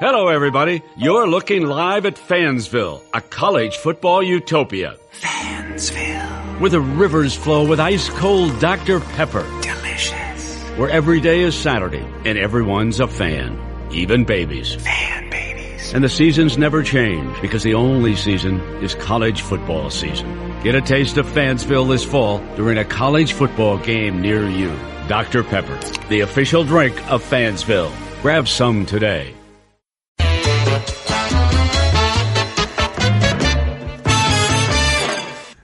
Hello, everybody. You're looking live at Fansville, a college football utopia. Fansville. Where the rivers flow with ice-cold Dr. Pepper. Delicious. Where every day is Saturday and everyone's a fan, even babies. Fan babies. And the seasons never change because the only season is college football season. Get a taste of Fansville this fall during a college football game near you. Dr. Pepper, the official drink of Fansville. Grab some today.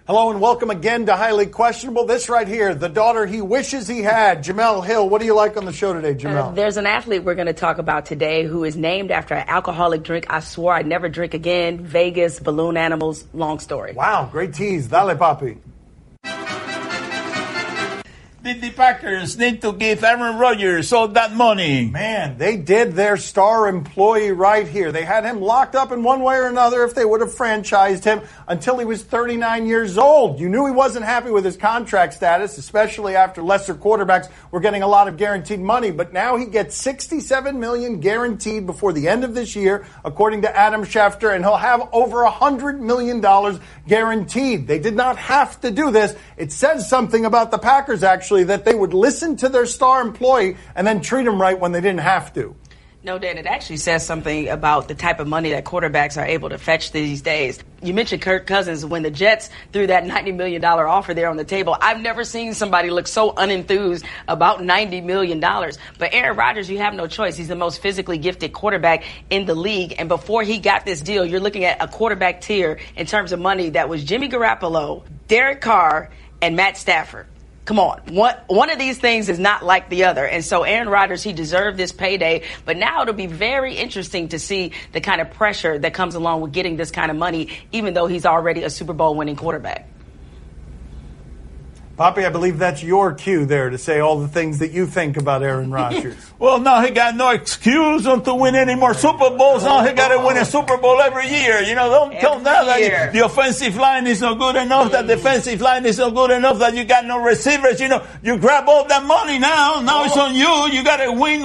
Hello and welcome again to Highly Questionable. This right here, the daughter he wishes he had, Jemele Hill. What do you like on the show today, Jemele? There's an athlete we're going to talk about today who is named after an alcoholic drink I swore I'd never drink again. Vegas, balloon animals, long story. Wow, great tease. Dale, papi. Did the Packers need to give Aaron Rodgers all that money? Man, they did their star employee right here. They had him locked up in one way or another if they would have franchised him until he was 39 years old. You knew he wasn't happy with his contract status, especially after lesser quarterbacks were getting a lot of guaranteed money. But now he gets $67 million guaranteed before the end of this year, according to Adam Schefter, and he'll have over $100 million guaranteed. They did not have to do this. It says something about the Packers, actually, that they would listen to their star employee and then treat him right when they didn't have to. No, Dan, it actually says something about the type of money that quarterbacks are able to fetch these days. You mentioned Kirk Cousins. When the Jets threw that $90 million offer there on the table, I've never seen somebody look so unenthused about $90 million. But Aaron Rodgers, you have no choice. He's the most physically gifted quarterback in the league. And before he got this deal, you're looking at a quarterback tier in terms of money that was Jimmy Garoppolo, Derek Carr, and Matt Stafford. Come on. One of these things is not like the other. And so Aaron Rodgers, he deserved this payday. But now it'll be very interesting to see the kind of pressure that comes along with getting this kind of money, even though he's already a Super Bowl winning quarterback. Papi, I believe that's your cue there to say all the things that you think about Aaron Rodgers. Well, now he got no excuse not to win any more Super Bowls. Now he got to win a Super Bowl every year. You know, don't tell him that the offensive line is not good enough, that the defensive line is not good enough, that you got no receivers. You know, you grab all that money now. Now it's on you. You got to win.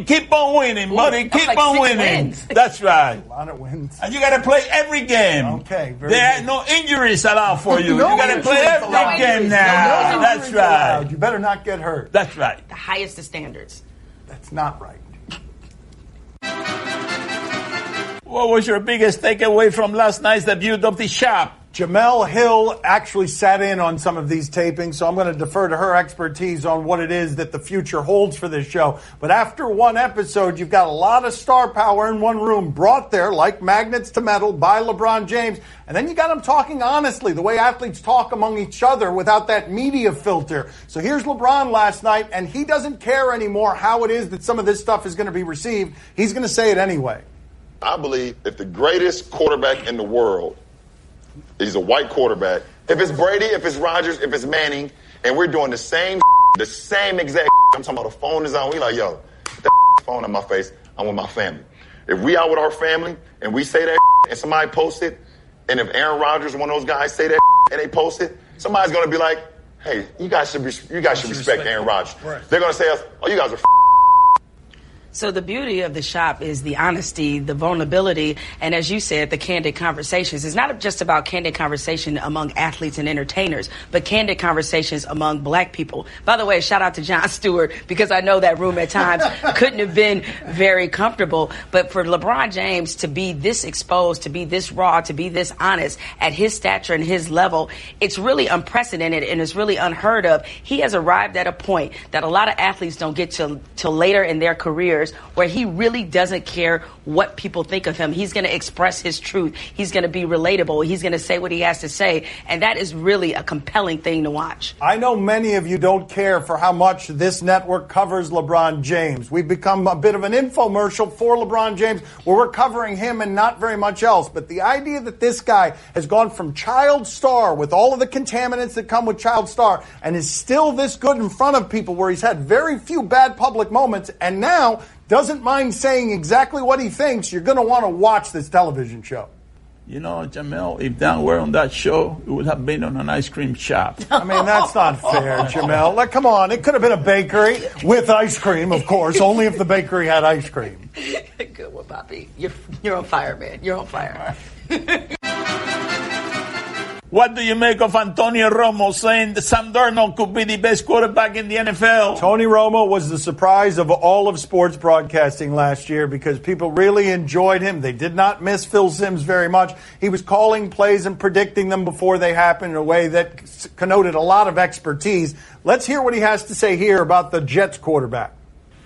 Keep on winning, buddy. Keep on winning. Wins. That's right. A lot of wins. And you got to play every game. Okay, very there good. are no injuries allowed for you. No you got to play every game now. No That's right. You better not get hurt. That's right. The highest of standards. That's not right. What was your biggest takeaway from last night's debut of the shop? Jemele Hill actually sat in on some of these tapings, so I'm going to defer to her expertise on what it is that the future holds for this show. But after one episode, you've got a lot of star power in one room brought there like magnets to metal by LeBron James. And then you got him talking honestly, the way athletes talk among each other without that media filter. So here's LeBron last night, and he doesn't care anymore how it is that some of this stuff is going to be received. He's going to say it anyway. I believe if the greatest quarterback in the world is a white quarterback, if it's Brady, if it's Rodgers, if it's Manning, and we're doing the same exact I'm talking about the phone is on, we like, yo, get that phone on my face, I'm with my family. If we out with our family and we say that and somebody posts it, and if Aaron Rodgers, one of those guys, say that and they post it, somebody's going to be like, hey, you guys should respect Aaron Rodgers. Right. They're going to say, oh, you guys are So the beauty of the shop is the honesty, the vulnerability, and as you said, the candid conversations. It's not just about candid conversation among athletes and entertainers, but candid conversations among black people. By the way, shout out to Jon Stewart, because I know that room at times couldn't have been very comfortable. But for LeBron James to be this exposed, to be this raw, to be this honest at his stature and his level, it's really unprecedented and it's really unheard of. He has arrived at a point that a lot of athletes don't get till later in their careers, where he really doesn't care what people think of him. He's going to express his truth. He's going to be relatable. He's going to say what he has to say. And that is really a compelling thing to watch. I know many of you don't care for how much this network covers LeBron James. We've become a bit of an infomercial for LeBron James where we're covering him and not very much else. But the idea that this guy has gone from child star with all of the contaminants that come with child star and is still this good in front of people where he's had very few bad public moments and now doesn't mind saying exactly what he thinks, you're going to want to watch this television show. You know, Jemele, if Dan were on that show, it would have been on an ice cream shop. I mean, that's not fair, Jemele. Like, come on, it could have been a bakery with ice cream, of course, only if the bakery had ice cream. Papi. You're on fire, man. You're on fire. What do you make of Antonio Romo saying that Sam Darnold could be the best quarterback in the NFL? Tony Romo was the surprise of all of sports broadcasting last year because people really enjoyed him. They did not miss Phil Simms very much. He was calling plays and predicting them before they happened in a way that connoted a lot of expertise. Let's hear what he has to say here about the Jets quarterback.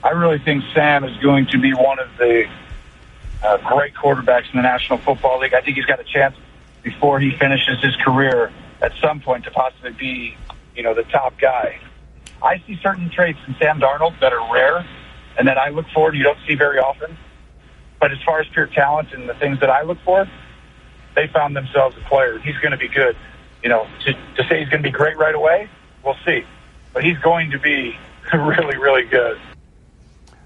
I really think Sam is going to be one of the great quarterbacks in the National Football League. I think he's got a chance before he finishes his career at some point to possibly be, the top guy. I see certain traits in Sam Darnold that are rare and that I look for you don't see very often. But as far as pure talent and the things that I look for, they found themselves a player. He's going to be good. To say he's going to be great right away, we'll see. But he's going to be really, really good.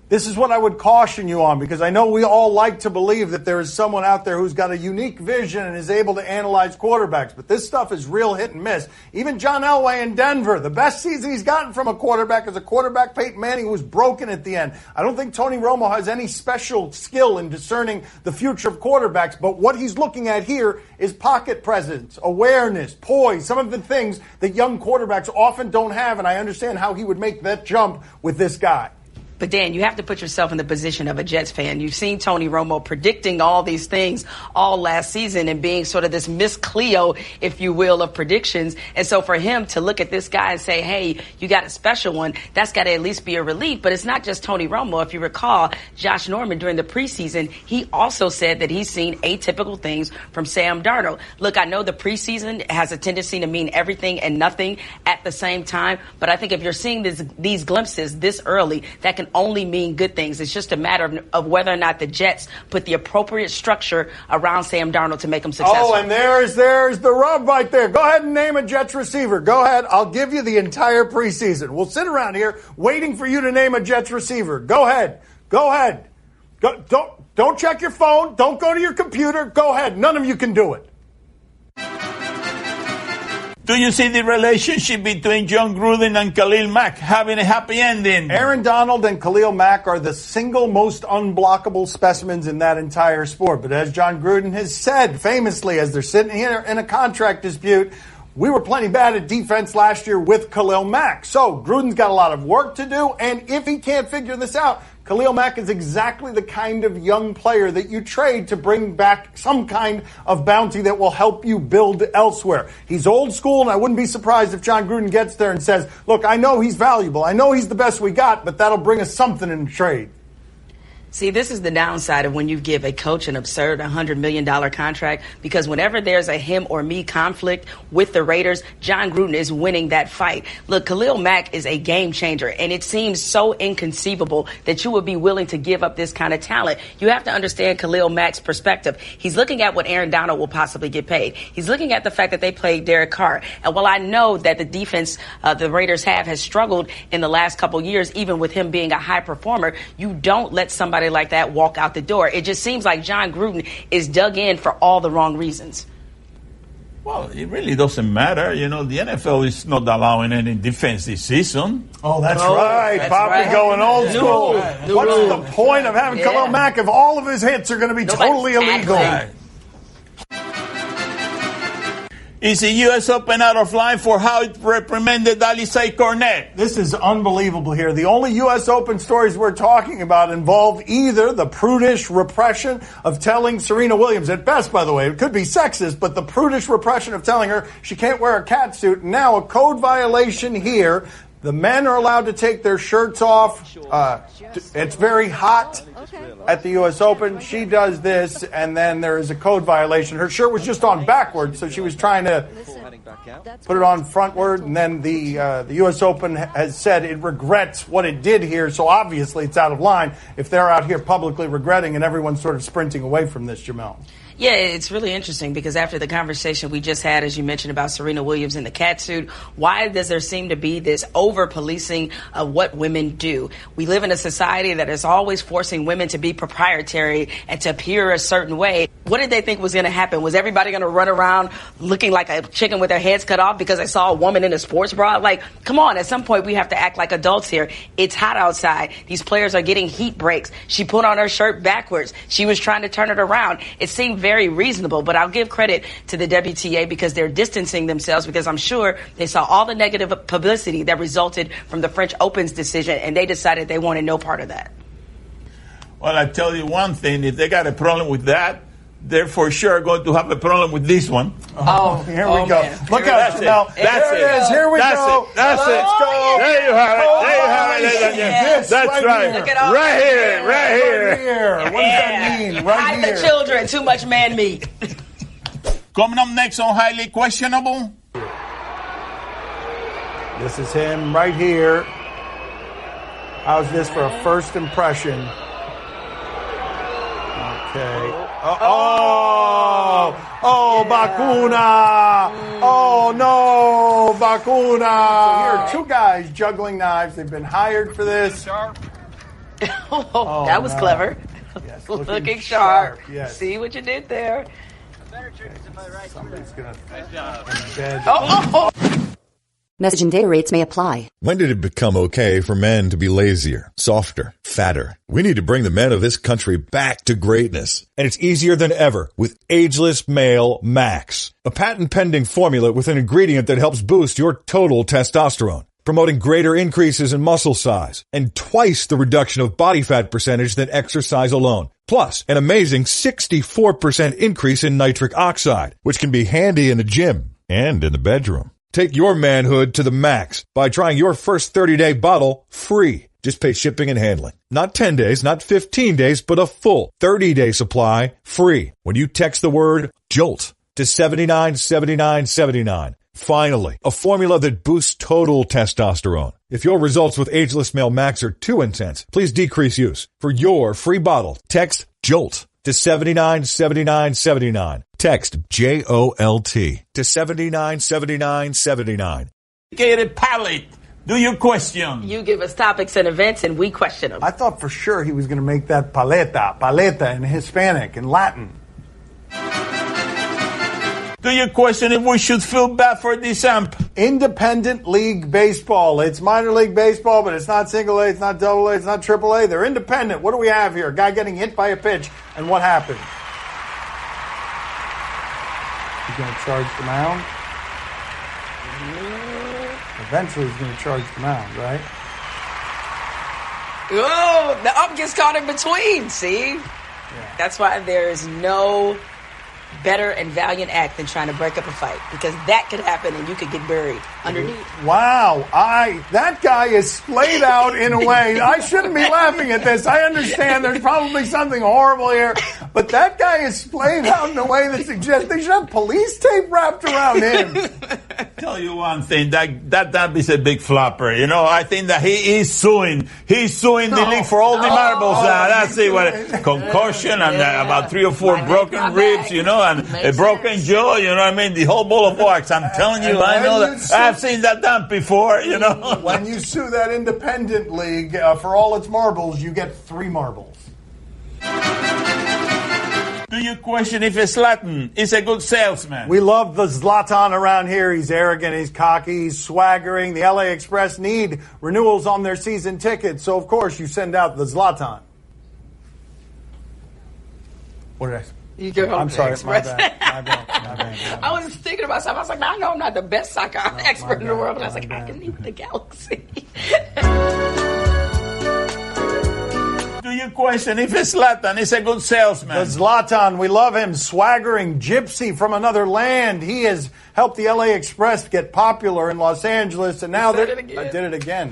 This is what I would caution you on because I know we all like to believe that there is someone out there who's got a unique vision and is able to analyze quarterbacks, but this stuff is real hit and miss. Even John Elway in Denver, the best season he's gotten from a quarterback is a quarterback, Peyton Manning, who was broken at the end. I don't think Tony Romo has any special skill in discerning the future of quarterbacks, but what he's looking at here is pocket presence, awareness, poise, some of the things that young quarterbacks often don't have, and I understand how he would make that jump with this guy. But, Dan, you have to put yourself in the position of a Jets fan. You've seen Tony Romo predicting all these things all last season and being sort of this Miss Cleo, if you will, of predictions. And so for him to look at this guy and say, hey, you got a special one, that's got to at least be a relief. But it's not just Tony Romo. If you recall, Josh Norman during the preseason, he also said that he's seen atypical things from Sam Darnold. Look, I know the preseason has a tendency to mean everything and nothing at the same time. But I think if you're seeing these glimpses this early, that can only mean good things. It's just a matter of whether or not the Jets put the appropriate structure around Sam Darnold to make him successful. Oh, and there's the rub right there. Go ahead and name a Jets receiver. Go ahead. I'll give you the entire preseason. We'll sit around here waiting for you to name a Jets receiver. Go ahead. Go ahead. Don't check your phone. Don't go to your computer. Go ahead. None of you can do it. Do you see the relationship between John Gruden and Khalil Mack having a happy ending? Aaron Donald and Khalil Mack are the single most unblockable specimens in that entire sport. But as John Gruden has said famously, as they're sitting here in a contract dispute, we were plenty bad at defense last year with Khalil Mack. So Gruden's got a lot of work to do. And if he can't figure this out, Khalil Mack is exactly the kind of young player that you trade to bring back some kind of bounty that will help you build elsewhere. He's old school, and I wouldn't be surprised if John Gruden gets there and says, look, I know he's valuable. I know he's the best we got, but that'll bring us something in trade. See, this is the downside of when you give a coach an absurd $100 million contract, because whenever there's a him or me conflict with the Raiders, John Gruden is winning that fight. Look, Khalil Mack is a game changer, and it seems so inconceivable that you would be willing to give up this kind of talent. You have to understand Khalil Mack's perspective. He's looking at what Aaron Donald will possibly get paid. He's looking at the fact that they played Derek Carr. And while I know that the defense the Raiders has struggled in the last couple years, even with him being a high performer, you don't let somebody like that walk out the door. It just seems like John Gruden is dug in for all the wrong reasons. Well, it really doesn't matter. The NFL is not allowing any defense this season. Oh, that's right. Papi going old school. What's the point of having Khalil Mack if all of his hits are going to be totally illegal? Right. Is the U.S. Open out of line for how it reprimanded Alizé Cornet? This is unbelievable here. The only U.S. Open stories we're talking about involve either the prudish repression of telling Serena Williams, at best, by the way, it could be sexist, but the prudish repression of telling her she can't wear a catsuit. Now a code violation here. The men are allowed to take their shirts off. It's very hot at the U.S. Open. She does this, and then there is a code violation. Her shirt was just on backwards, so she was trying to put it on frontward. And then the U.S. Open has said it regrets what it did here, so obviously it's out of line if they're out here publicly regretting and everyone's sort of sprinting away from this, Jemele. Yeah, it's really interesting because after the conversation we just had, as you mentioned, about Serena Williams in the catsuit, why does there seem to be this over-policing of what women do? We live in a society that is always forcing women to be proprietary and to appear a certain way. What did they think was going to happen? Was everybody going to run around looking like a chicken with their heads cut off because they saw a woman in a sports bra? Like, come on, at some point we have to act like adults here. It's hot outside. These players are getting heat breaks. She put on her shirt backwards. She was trying to turn it around. It seemed very reasonable, but I'll give credit to the WTA because they're distancing themselves, because I'm sure they saw all the negative publicity that resulted from the French Open's decision, and they decided they wanted no part of that. Well, I tell you one thing, if they got a problem with that, they're for sure going to have a problem with this one. Oh, here we go. Man. Look out, Jemele. There it is. Here we go. That's it. Let's go. There you have it. There you have it. Yes, That's right. Look at all Right here. What does that mean? Right Hide here. the children. Too much man meat. Coming up next on Highly Questionable. This is him right here. How's this for a first impression? Okay. Bakuna! Oh, no, Bakuna! So here are two guys juggling knives. They've been hired for this. That was clever. Yes, looking sharp. Yes. See what you did there. Somebody's going to embed. Message and data rates may apply. When did it become okay for men to be lazier, softer, fatter? We need to bring the men of this country back to greatness. And it's easier than ever with Ageless Male Max, a patent-pending formula with an ingredient that helps boost your total testosterone, promoting greater increases in muscle size and twice the reduction of body fat percentage than exercise alone. Plus, an amazing 64% increase in nitric oxide, which can be handy in the gym and in the bedroom. Take your manhood to the max by trying your first 30-day bottle free. Just pay shipping and handling. Not 10 days, not 15 days, but a full 30-day supply free when you text the word JOLT to 797979. Finally, a formula that boosts total testosterone. If your results with Ageless Male Max are too intense, please decrease use. For your free bottle, text JOLT to 797979. Text JOLT to 797979. Educated palate. Do you question? You give us topics and events, and we question them. I thought for sure he was going to make that paleta in Hispanic and Latin. Do you question if we should feel bad for this amp? Independent League Baseball. It's minor league baseball, but it's not single A, it's not double A, it's not triple A. They're independent. What do we have here? A guy getting hit by a pitch, and what happened? He's going to charge the mound. Eventually he's going to charge the mound, right? Oh, the ump gets caught in between, see? Yeah. That's why there is no better and valiant act than trying to break up a fight, because that could happen and you could get buried underneath. Wow, that guy is splayed out in a way. I shouldn't be laughing at this. I understand there's probably something horrible here, but that guy is splayed out in a way that suggests they should have police tape wrapped around him. Tell you one thing, that is a big flopper. You know, I think that he is suing. He's suing the league for all the marbles. That's it. What concussion and about 3 or 4 broken ribs. You know, and a broken jaw. You know what I mean? The whole ball of wax. I'm telling you, I know that. I've seen that done before. You know, when you sue that independent league for all its marbles, you get 3 marbles. Do you question if Zlatan is a good salesman? We love the Zlatan around here. He's arrogant, he's cocky, he's swaggering. The LA Express need renewals on their season tickets, so of course you send out the Zlatan. What did I say? I'm sorry, my bad. I was thinking about something. I was like, I know I'm not the best soccer expert in the world, but I was like, I can leave the galaxy. Do you question if Zlatan is a good salesman? The Zlatan, we love him. Swaggering gypsy from another land. He has helped the LA Express get popular in Los Angeles, and now I did it again.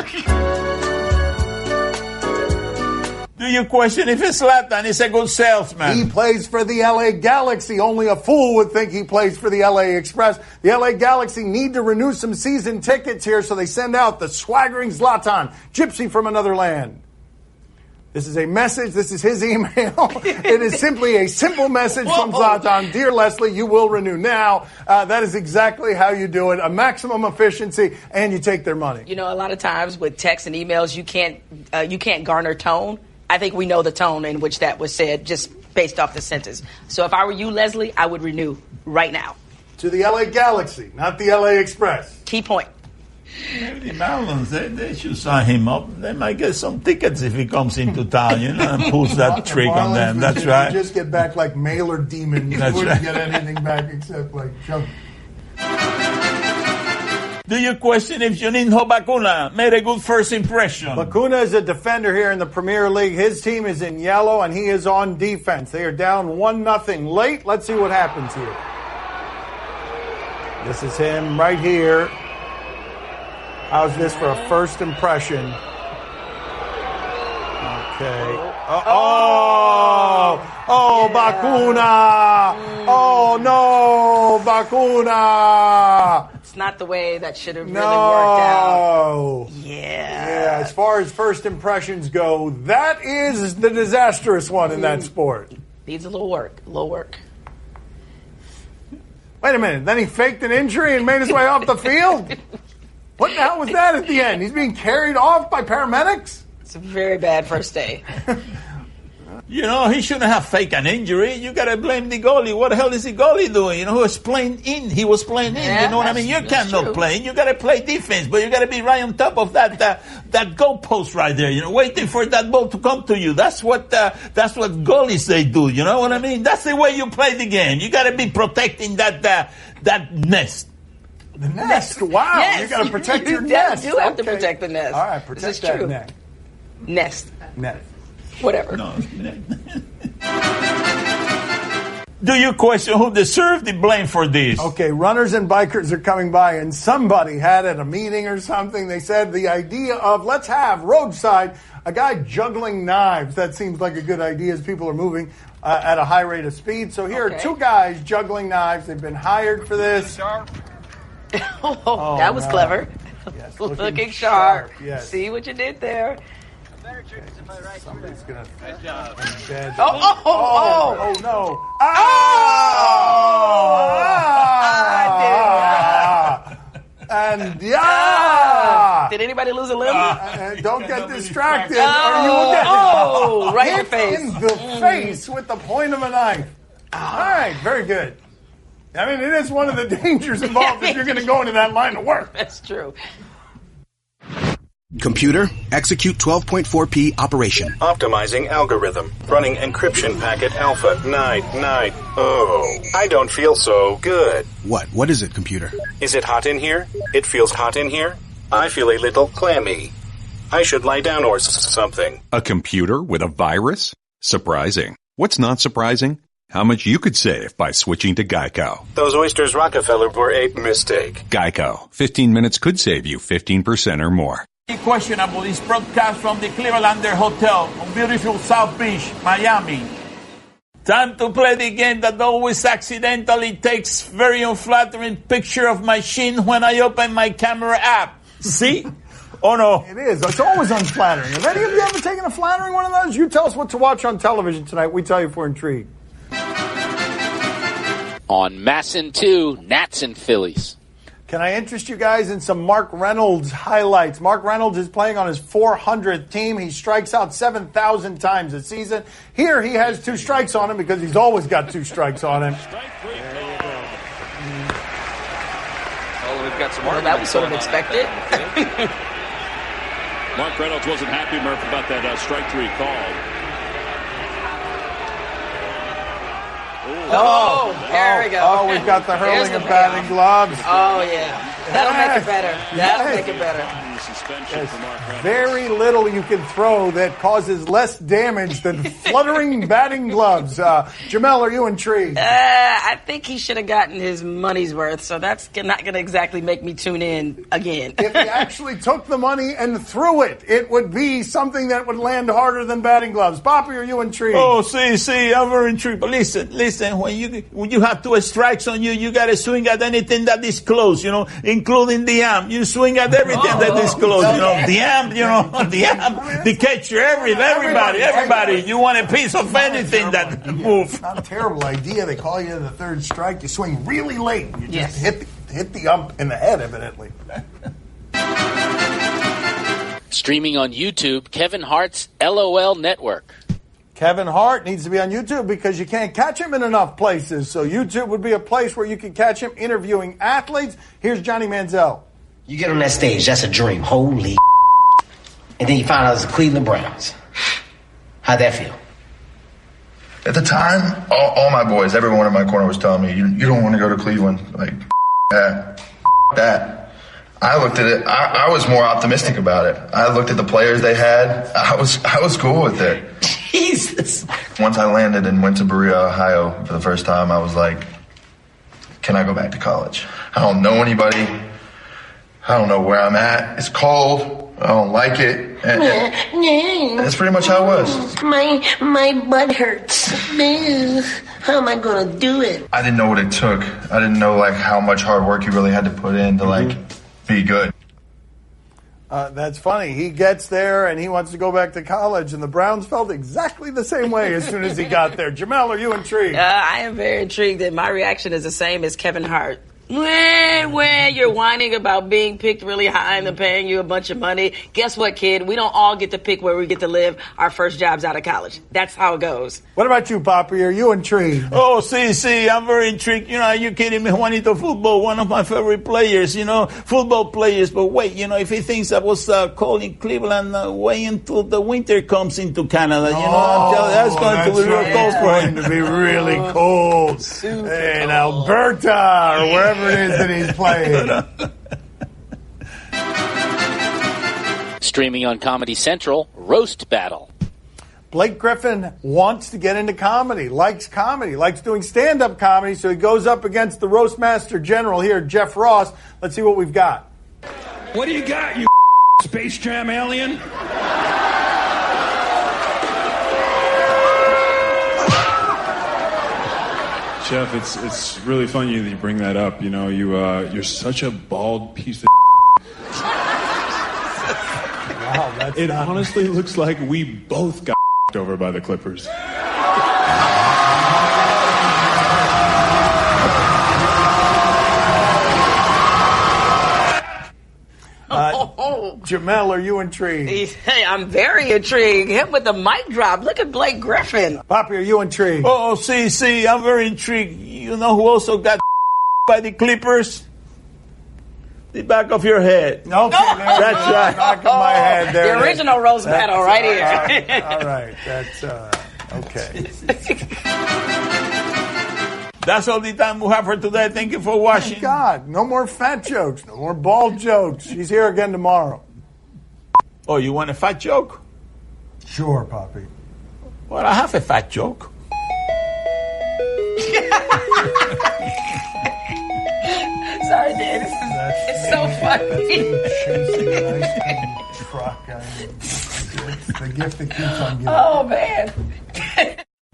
Do you question if Zlatan is a good salesman? He plays for the LA Galaxy. Only a fool would think he plays for the LA Express. The LA Galaxy need to renew some season tickets here, so they send out the swaggering Zlatan, gypsy from another land. This is a message. This is his email. It is simply a simple message from Zlatan. Dear Leslie, you will renew now. That is exactly how you do it. A maximum efficiency, and you take their money. You know, a lot of times with texts and emails, you can't garner tone. I think we know the tone in which that was said just based off the sentence. So if I were you, Leslie, I would renew right now. To the LA Galaxy, not the LA Express. Key point. Maybe the Marlins, they should sign him up. They might get some tickets if he comes into town, and pulls that trick on them. That's right. Just get back like mailer demons. You wouldn't get anything back except like junk. Do you question if Juninho Bacuna made a good first impression? Bacuna is a defender here in the Premier League. His team is in yellow, and he is on defense. They are down 1-0 late. Let's see what happens here. This is him right here. How's this for a first impression? Okay. Bacuna! Oh, no, Bacuna! It's not the way that should have really worked out. Yeah, as far as first impressions go, that is the disastrous one in that sport. Needs a little work. Wait a minute. Then he faked an injury and made his way off the field? What the hell was that at the end? He's being carried off by paramedics? It's a very bad first day. He shouldn't have faked an injury. You got to blame the goalie. What the hell is the goalie doing? He was playing in. He was playing in. Yeah, you know what I mean? You cannot play in. You got to play defense, but you got to be right on top of that goalpost right there. Waiting for that ball to come to you. That's what goalies they do. You know what I mean? That's the way you play the game. You got to be protecting that nest. The nest. Wow. Yes, you got to protect your nest. You do have to protect the nest. All right, protect that nest. Nest. Whatever. No. Do you question who deserved the blame for this? Okay, runners and bikers are coming by, and somebody had at a meeting or something, they said the idea of let's have roadside a guy juggling knives. That seems like a good idea as people are moving at a high rate of speed. So here are two guys juggling knives. They've been hired for this. That was clever. Yes, looking sharp. Yes. See what you did there. Somebody's gonna embed. Oh no! And did anybody lose a limb? Don't get distracted, or you will get right in the face. In the face with the point of a knife. All right, very good. I mean, it is one of the dangers involved if you're going to go into that line of work. That's true. Computer, execute 12.4p operation. Optimizing algorithm. Running encryption packet alpha. Night. Oh, I don't feel so good. What is it, computer? Is it hot in here? It feels hot in here. I feel a little clammy. I should lie down or something. A computer with a virus? Surprising. What's not surprising? How much you could save by switching to Geico. Those oysters Rockefeller were a mistake. Geico. 15 minutes could save you 15% or more. Questionable is broadcast from the Clevelander Hotel on beautiful South Beach, Miami. Time to play the game that always accidentally takes very unflattering picture of my shin when I open my camera app. See? Oh, no. It is. It's always unflattering. Have any of you ever taken a flattering one of those? You tell us what to watch on television tonight. We tell you if we're intrigued. On Masson 2, Nats and Phillies. Can I interest you guys in some Mark Reynolds highlights? Mark Reynolds is playing on his 400th team. He strikes out 7,000 times a season. Here he has 2 strikes on him because he's always got 2 strikes on him. Well, we've got some more. That was sort of expected. Mark Reynolds wasn't happy, Murph, about that strike 3 call. There we go. Oh, we've got the hurling of batting gloves. Oh, yeah. That'll make it better. That'll make it better. Very little you can throw that causes less damage than fluttering batting gloves. Jemele, are you intrigued? I think he should have gotten his money's worth, so that's not going to exactly make me tune in again. If he actually took the money and threw it, it would be something that would land harder than batting gloves. Papi, are you intrigued? Oh, see, I'm very intrigued. But listen, when you have 2 strikes on you, you got to swing at anything that is close, including the arm. You swing at everything that is case closed. The amp, the catcher, everybody. You want a piece of anything that moves. Not a terrible idea. They call you to the third strike. You swing really late. You just hit the ump in the head, evidently. Streaming on YouTube, Kevin Hart's LOL Network. Kevin Hart needs to be on YouTube because you can't catch him in enough places. So YouTube would be a place where you can catch him interviewing athletes. Here's Johnny Manziel. You get on that stage, that's a dream. Holy and then you find out it's the Cleveland Browns. How'd that feel? At the time, all my boys, everyone in my corner was telling me, you don't want to go to Cleveland. Like, that. I looked at it. I was more optimistic about it. I looked at the players they had. I was cool with it. Jesus. Once I landed and went to Berea, Ohio for the first time, I was like, can I go back to college? I don't know anybody. I don't know where I'm at. It's cold. I don't like it. And that's pretty much how it was. My butt hurts. How am I going to do it? I didn't know what it took. I didn't know like how much hard work you really had to put in to like be good. That's funny. He gets there and he wants to go back to college, and the Browns felt exactly the same way as soon as he got there. Jemele, are you intrigued? I am very intrigued, and my reaction is the same as Kevin Hart. When you're whining about being picked really high and they're paying you a bunch of money, guess what, kid? We don't all get to pick where we get to live our first jobs out of college. That's how it goes. What about you, Papi? Are you intrigued? Oh, see, I'm very intrigued. Are you kidding me? Juanito Football, one of my favorite players, football players. But wait, if he thinks I was calling Cleveland way until the winter comes into Canada, that's going to be real cold for him. It's going to be really cold in Alberta or wherever it is that he's playing. Streaming on Comedy Central, Roast Battle. Blake Griffin wants to get into comedy, likes doing stand-up comedy, so he goes up against the roast master general here, Jeff Ross. Let's see what we've got. What do you got, you Space Jam alien? Jeff, it's really funny that you bring that up. You're such a bald piece of Wow, it honestly looks like we both got over by the Clippers. Jemele, are you intrigued? Hey, I'm very intrigued. Him with the mic drop. Look at Blake Griffin. Papi, are you intrigued? Oh, see, I'm very intrigued. You know who also got by the Clippers? The back of your head. Okay, that's right. Back of my head. There the original roast battle right here. All right, that's okay. That's all the time we have for today. Thank you for watching. Thank God, no more fat jokes, no more bald jokes. She's here again tomorrow. Oh, you want a fat joke? Sure, Papi. Well, I have a fat joke. Sorry, Dan. It's so funny. It's the gift that keeps on giving. Oh, man.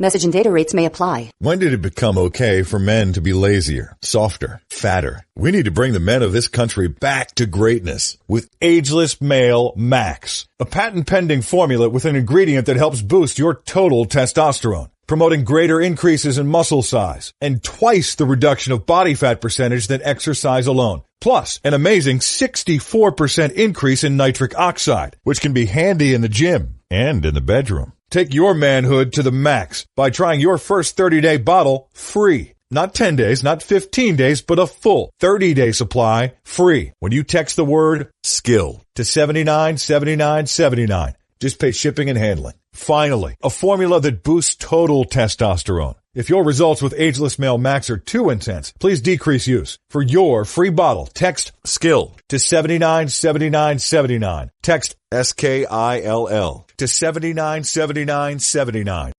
Message and data rates may apply. When did it become okay for men to be lazier, softer, fatter? We need to bring the men of this country back to greatness with Ageless Male Max, a patent-pending formula with an ingredient that helps boost your total testosterone, promoting greater increases in muscle size and twice the reduction of body fat percentage than exercise alone. Plus, an amazing 64% increase in nitric oxide, which can be handy in the gym and in the bedroom. Take your manhood to the max by trying your first 30-day bottle free. Not 10 days, not 15 days, but a full 30-day supply free when you text the word SKILL to $79.79.79. Just pay shipping and handling. Finally, a formula that boosts total testosterone. If your results with Ageless Male Max are too intense, please decrease use. For your free bottle, text SKILL to $79.79.79. Text SKILL to $79.79.79.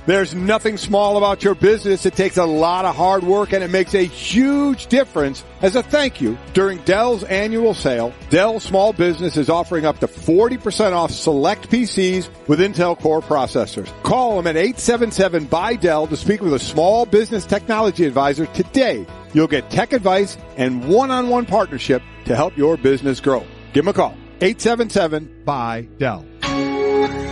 There's nothing small about your business. It takes a lot of hard work, and it makes a huge difference. As a thank you, during Dell's annual sale, Dell Small Business is offering up to 40% off select PCs with Intel Core processors. Call them at 877-BUY-DELL to speak with a small business technology advisor today. You'll get tech advice and one-on-one partnership to help your business grow. Give them a call. 877-BUY-DELL.